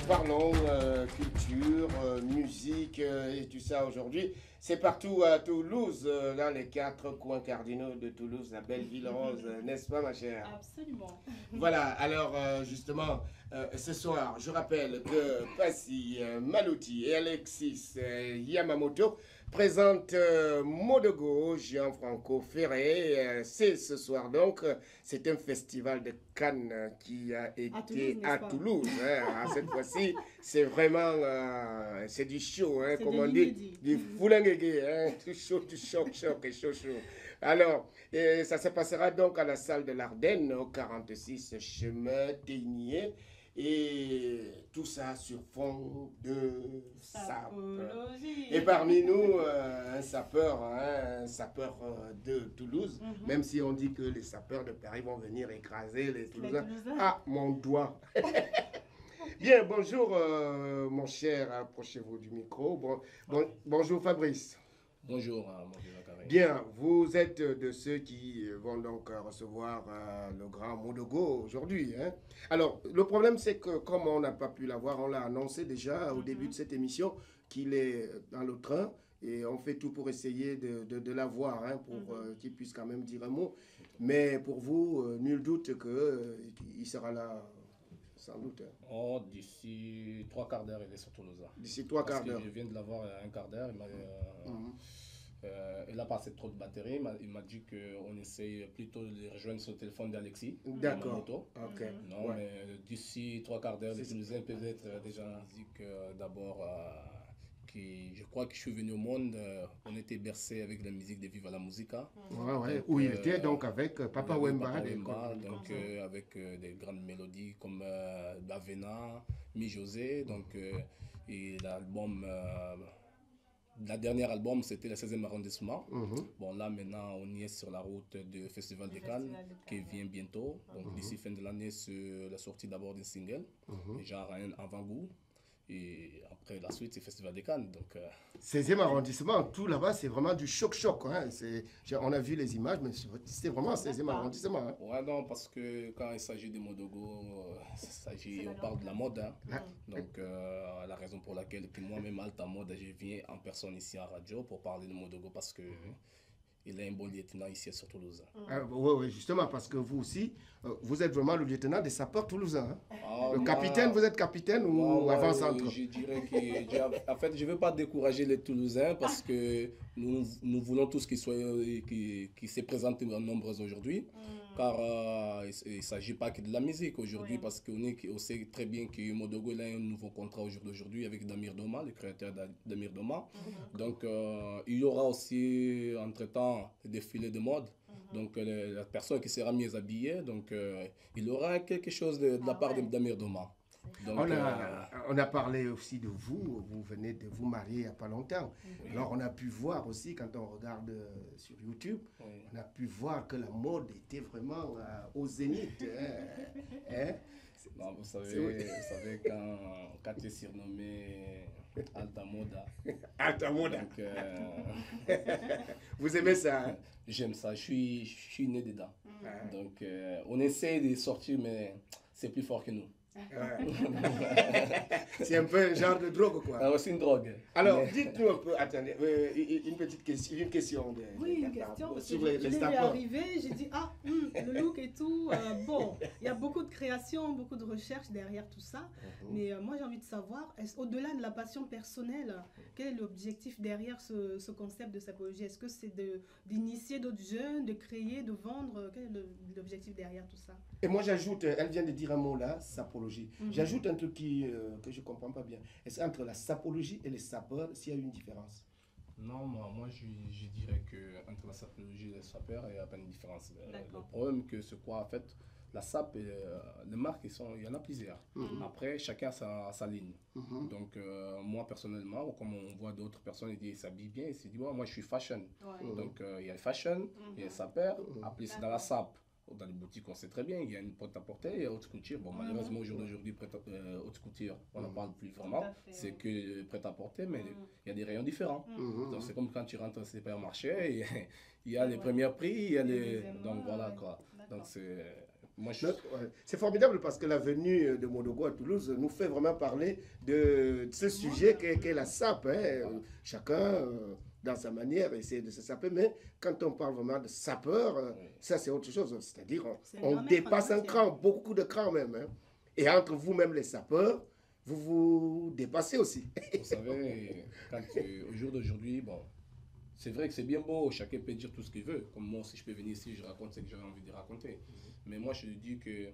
parlons culture, musique et tout ça aujourd'hui. C'est partout à Toulouse, dans les quatre coins cardinaux de Toulouse, la belle ville rose, n'est-ce pas ma chère? Absolument. Voilà, alors justement, ce soir, je rappelle que Passy Malouti et Alexis Yamamoto présentent Modogo, Gianfranco Ferré. C'est ce soir donc, c'est un festival de Cannes qui a été à Toulouse. Hein. Cette fois-ci, c'est vraiment, c'est du show, hein, comme on dit, du foulanguégué, hein, tout chaud, tout choc, choc et chaud, chaud. Alors, ça se passera donc à la salle de l'Ardenne, au 46 chemin Ténier, et tout ça sur fond de sapologie. Et parmi nous, un sapeur, hein, un sapeur de Toulouse, même si on dit que les sapeurs de Paris vont venir écraser les Toulousains. Ah, mon doigt. Bien, bonjour mon cher, approchez-vous du micro. Bonjour Fabrice. Bonjour, mon vieux Carré. Bien, vous êtes de ceux qui vont donc recevoir le grand Modogo aujourd'hui. Hein? Alors, le problème, c'est que comme on n'a pas pu l'avoir, on l'a annoncé déjà au début de cette émission, qu'il est dans le train et on fait tout pour essayer de l'avoir, hein, pour qu'il puisse quand même dire un mot. Mais pour vous, nul doute qu'il sera là. Sans doute. Hein. Oh, d'ici 3 quarts d'heure, il est sur Toulouse. D'ici 3 quarts d'heure. Je viens de l'avoir il y a 1 quart d'heure. Il a passé trop de batterie. Il m'a dit qu'on essaye plutôt de les rejoindre sur le téléphone d'Alexis. D'accord. Ok. Non, mais d'ici 3 quarts d'heure, les Toulousains peuvent être déjà en musique d'abord. Je crois que je suis venu au monde, on était bercé avec la musique de Viva la Musica. Ouais. Où il était donc avec Papa Wemba. Donc avec des grandes mélodies comme Bavena, Mi José. Donc, et l'album, la dernière album, c'était le 16e arrondissement. Bon, là maintenant, on y est sur la route du Festival de Cannes qui vient bientôt. Donc d'ici fin de l'année, c'est la sortie d'abord d'un single, genre un avant-goût. Et après la suite, c'est Festival de Cannes. Donc, 16e arrondissement, tout là-bas, c'est vraiment du choc-choc. Hein. On a vu les images, mais c'est vraiment 16e arrondissement. Hein. Ouais, non, parce que quand il s'agit de Modogo, on parle de la mode. Hein. Donc, la raison pour laquelle moi-même, Alta Mode, je viens en personne ici à Radio pour parler de Modogo parce que il est un bon lieutenant ici sur Toulouse. Oui, justement, parce que vous aussi, vous êtes vraiment le lieutenant des sapeurs toulousains. Hein. Le capitaine, vous êtes capitaine ou avant-centre? Je dirais que, en fait, je ne veux pas décourager les Toulousains parce que nous voulons tous qu'ils se présentent en nombre aujourd'hui. Car il ne s'agit pas que de la musique aujourd'hui parce qu'on sait très bien que Modogo a un nouveau contrat aujourd'hui avec Damir Doma, le créateur Damir Doma. Donc, il y aura aussi, entre-temps, des défilés de mode. Donc, la personne qui sera mieux habillée, donc, il aura quelque chose de la part de Damir Doma. Donc, on a parlé aussi de vous, vous venez de vous marier il n'y a pas longtemps. Alors on a pu voir aussi, quand on regarde sur YouTube, on a pu voir que la mode était vraiment au zénith. Hein? Non, vous savez quand tu es surnommé Alta Moda. Alta Moda. Donc, vous aimez ça? Hein? J'aime ça, je suis né dedans. Donc on essaie de sortir, mais c'est plus fort que nous. C'est un peu un genre de drogue, quoi. Ah, c'est une drogue. Alors, dites-nous un peu, attendez, une petite question, une question. Une question, sur je les l'ai sapeurs. arrivé, j'ai dit, le look et tout, bon, il y a beaucoup de création, beaucoup de recherche derrière tout ça, mais moi j'ai envie de savoir, au-delà de la passion personnelle, quel est l'objectif derrière ce concept de sapologie? Est-ce que c'est d'initier d'autres jeunes, de créer, de vendre? Quel est l'objectif derrière tout ça? Et moi j'ajoute, elle vient de dire un mot là, sapologie. J'ajoute un truc que je ne comprends pas bien. Est-ce entre la sapologie et les sapeurs, s'il y a une différence? Non, moi je dirais qu'entre la sapologie et les sapeurs, il n'y a pas de différence. Le problème, c'est quoi en fait? La sape, les marques, il y en a plusieurs. Après, chacun a sa ligne. Donc, moi personnellement, comme on voit d'autres personnes, ils s'habillent bien, ils se disent, moi je suis fashion. Donc, il y a le fashion, il y a le sapeur, après c'est dans la sape. Dans les boutiques, on sait très bien, il y a une porte-à-porter, il y a haute couture. Bon, malheureusement, aujourd'hui, haute couture, on n'en parle plus vraiment. C'est que prêt-à-porter, mais il y a des rayons différents. Donc, c'est comme quand tu rentres au supermarché, il y a les premiers prix, il y a les... Donc, voilà quoi. Donc, c'est C'est formidable parce que la venue de Modogo à Toulouse nous fait vraiment parler de ce sujet qu'est la sape. Hein. Chacun, dans sa manière, essaie de se saper. Mais quand on parle vraiment de sapeur, ça c'est autre chose. C'est-à-dire, on dépasse un cran, beaucoup de crans même. Hein. Et entre vous-même les sapeurs, vous vous dépassez aussi. Vous savez, au jour d'aujourd'hui, bon, c'est vrai que c'est bien beau, chacun peut dire tout ce qu'il veut. Comme moi, si je peux venir ici, je raconte ce que j'ai envie de raconter. Mais moi, je dis que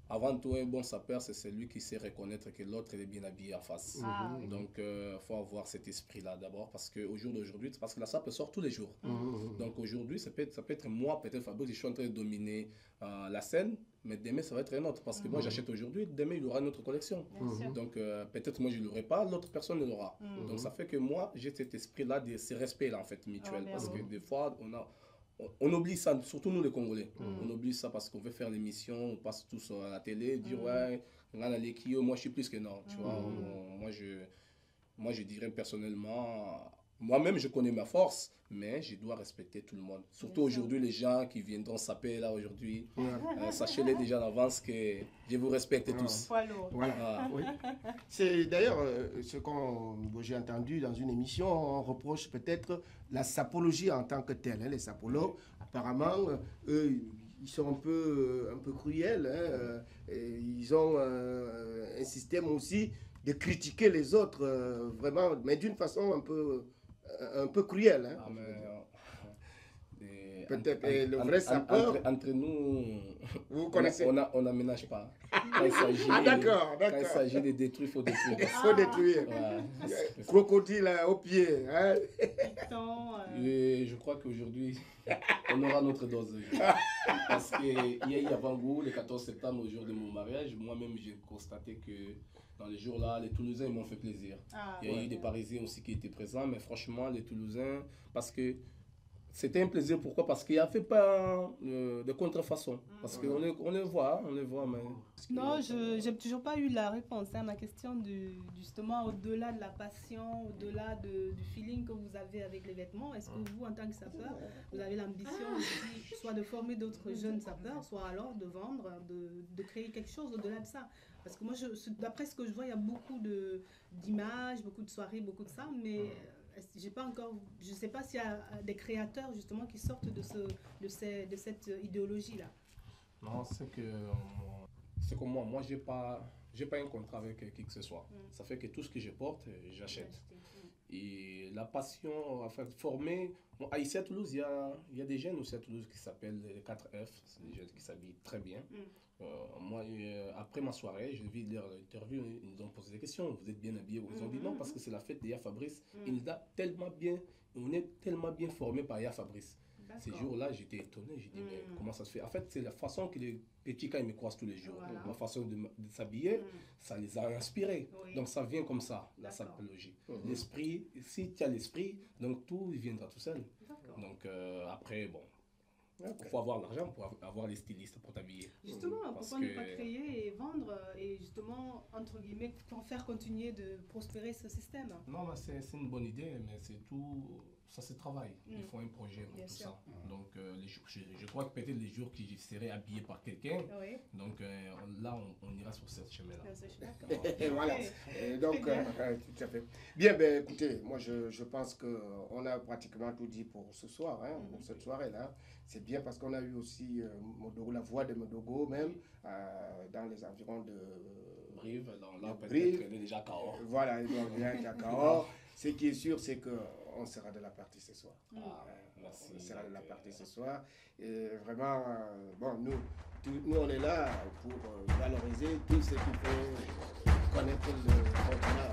avant tout, un bon sapeur, c'est celui qui sait reconnaître que l'autre est bien habillé en face. Donc, il faut avoir cet esprit-là d'abord, parce qu'au jour d'aujourd'hui, parce que la sape sort tous les jours. Donc, aujourd'hui, ça peut être moi, peut-être Fabrice, je suis en train de dominer la scène, mais demain, ça va être un autre. Parce que moi, j'achète aujourd'hui, demain, il aura une autre collection. Donc, peut-être moi, je ne l'aurai pas, l'autre personne ne l'aura. Donc, ça fait que moi, j'ai cet esprit-là, ce respect-là, en fait, mutuel. Parce que des fois, on oublie ça, surtout nous les Congolais. On oublie ça parce qu'on veut faire l'émission, on passe tous à la télé, dire ouais, moi je suis plus que non. Tu vois, moi je dirais personnellement, moi-même je connais ma force, mais je dois respecter tout le monde. Surtout aujourd'hui, les gens qui viendront saper là aujourd'hui, sachez-les déjà en avance que je vous respecte tous. Voilà. Oui. C'est d'ailleurs ce que j'ai entendu dans une émission, on reproche peut-être la sapologie en tant que telle. Hein. Les sapolos, apparemment, eux, ils sont un peu cruels. Hein. Ils ont un système aussi de critiquer les autres, vraiment, mais d'une façon un peu cruelle. Hein. Peut-être le vrai sapeur. Entre nous, vous connaissez. On n'aménage pas. Quand il s'agit de détruire, il faut détruire. Il faut détruire. Crocodile au pied. Hein? Et je crois qu'aujourd'hui, on aura notre dose. Parce qu'il y a eu avant-goût, le 14 septembre, au jour de mon mariage, moi-même j'ai constaté que dans les jours-là, les Toulousains m'ont fait plaisir. Il y a eu des Parisiens aussi qui étaient présents, mais franchement, les Toulousains, parce que c'était un plaisir. Pourquoi? Parce qu'il n'y avait pas de contrefaçon. Parce qu'on les voit, mais... Non, je n'ai toujours pas eu la réponse à ma question justement au-delà de la passion, au-delà du feeling que vous avez avec les vêtements. Est-ce que vous, en tant que sapeur, vous avez l'ambition aussi, soit de former d'autres jeunes sapeurs, soit alors de vendre, de créer quelque chose au-delà de ça? Parce que moi, d'après ce que je vois, il y a beaucoup d'images, beaucoup de soirées, beaucoup de ça, mais... je ne sais pas s'il y a des créateurs justement qui sortent de cette idéologie-là. Non, c'est comme moi, j'ai pas un contrat avec qui que ce soit. Ça fait que tout ce que je porte, j'achète. Et la passion, enfin, former... Bon, ici à Toulouse, il y a des jeunes aussi à Toulouse qui s'appellent les 4F, c'est des jeunes qui s'habillent très bien. Moi, après ma soirée, je vis leur interview, ils nous ont posé des questions. Vous êtes bien habillés? Ils ont dit non, parce que c'est la fête d'Ya Fabrice. Il nous a tellement bien, on est tellement bien formés par Ya Fabrice. Ces jours-là, j'étais étonné. J'ai dit, mais comment ça se fait? En fait, c'est la façon que les petits, quand ils me croisent tous les jours, ma façon de s'habiller, ça les a inspirés. Donc, ça vient comme ça, la sapologie. L'esprit, si tu as l'esprit, donc tout viendra tout seul. Donc, après, bon. Il faut avoir l'argent pour avoir les stylistes pour t'habiller. Justement, pourquoi ne pas créer et vendre et justement, entre guillemets, faire continuer de prospérer ce système? Non, c'est une bonne idée, mais c'est tout, ça se travaille. Il faut un projet pour tout ça. Donc, je crois que peut-être les jours que je serai habillé par quelqu'un, donc là, on ira sur ce chemin-là. Voilà. Donc, tout à fait. Bien, ben, écoutez, moi, je pense qu'on a pratiquement tout dit pour ce soir, hein, pour cette soirée-là. C'est bien parce qu'on a eu aussi Modogo, la voix de Modogo même, dans les environs de Brive, là peut-être déjà Cahors. Voilà, il doit bien être à Cahors. Ce qui est sûr, c'est qu'on sera de la partie ce soir. Merci. On sera de la partie ce soir. Et vraiment, bon, nous, on est là pour valoriser tout ce qui peut connaître le continent